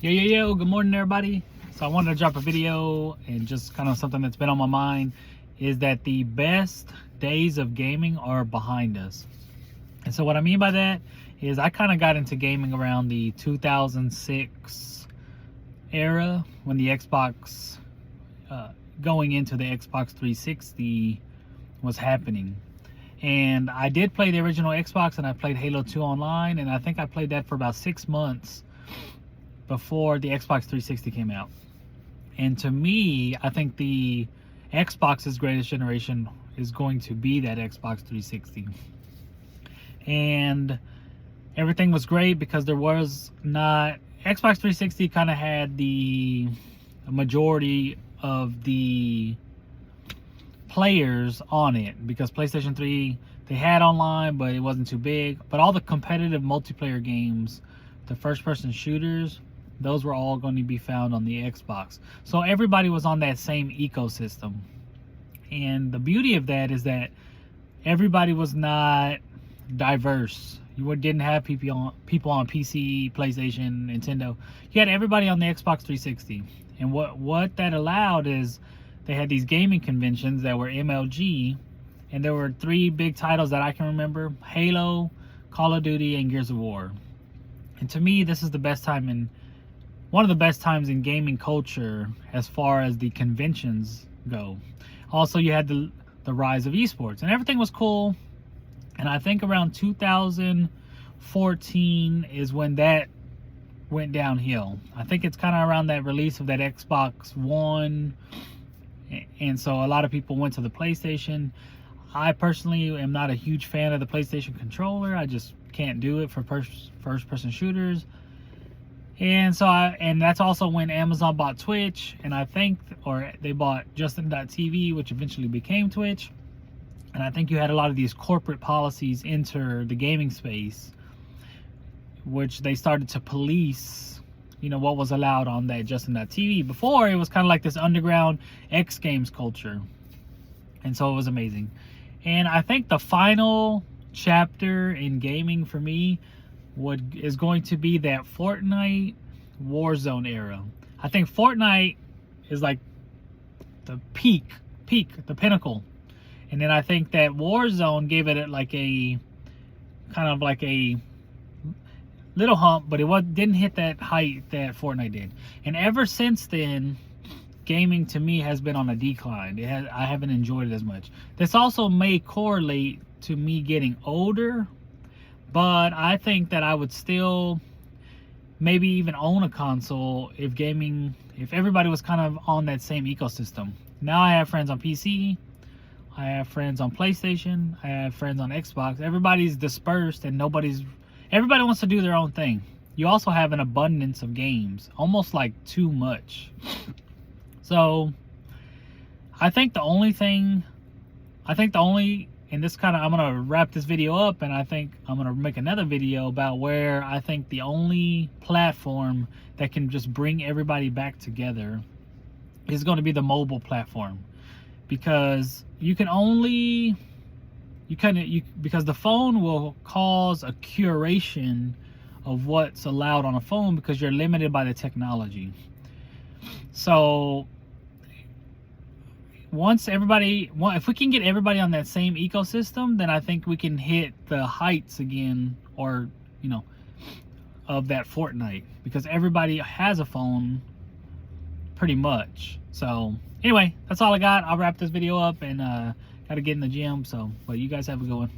Yo, good morning everybody. So I wanted to drop a video and just kind of something that's been on my mind is that the best days of gaming are behind us. And so what I mean by that is I kind of got into gaming around the 2006 era when the Xbox, going into the Xbox 360 was happening. And I did play the original Xbox and I played Halo 2 online, and I think I played that for about 6 months before the Xbox 360 came out. And to me, I think the Xbox's greatest generation is going to be that Xbox 360. And everything was great because there was not... Xbox 360 kind of had the majority of the players on it, because PlayStation 3, they had online, but it wasn't too big. But all the competitive multiplayer games, the first-person shooters, those were all going to be found on the Xbox. So everybody was on that same ecosystem. And the beauty of that is that everybody was not diverse. You didn't have people on PC, PlayStation, Nintendo. You had everybody on the Xbox 360. And what that allowed is they had these gaming conventions that were MLG. And there were 3 big titles that I can remember: Halo, Call of Duty, and Gears of War. And to me, this is the best time in... one of the best times in gaming culture as far as the conventions go. Also, you had the rise of esports, and everything was cool. And I think around 2014 is when that went downhill. I think it's kind of around that release of that Xbox One. And so a lot of people went to the PlayStation. I personally am not a huge fan of the PlayStation controller. I just can't do it for first-person shooters. And so and that's also when Amazon bought Twitch, and I think, or they bought Justin.tv, which eventually became Twitch. And I think you had a lot of these corporate policies enter the gaming space, which they started to police, what was allowed on that Justin.tv. Before, it was kind of like this underground X Games culture. And so it was amazing. And I think the final chapter in gaming for me is going to be that Fortnite Warzone era. I think Fortnite is like the peak, the pinnacle. And then I think that Warzone gave it like a kind of like a little hump, but it didn't hit that height that Fortnite did. And ever since then, gaming to me has been on a decline. I haven't enjoyed it as much. This also may correlate to me getting older, but I think that I would still maybe even own a console if everybody was kind of on that same ecosystem. Now I have friends on PC, I have friends on PlayStation, I have friends on Xbox. Everybody's dispersed and everybody wants to do their own thing. You also have an abundance of games, almost like too much. So I think the only, and this kind of, I'm going to wrap this video up, and I think I'm going to make another video about where I think the only platform that can just bring everybody back together is going to be the mobile platform. Because because the phone will cause a curation of what's allowed on a phone because you're limited by the technology. So if we can get everybody on that same ecosystem, then I think we can hit the heights again, or of that Fortnite, because everybody has a phone pretty much. So anyway, that's all I got. I'll wrap this video up, and gotta get in the gym. But you guys have a good one.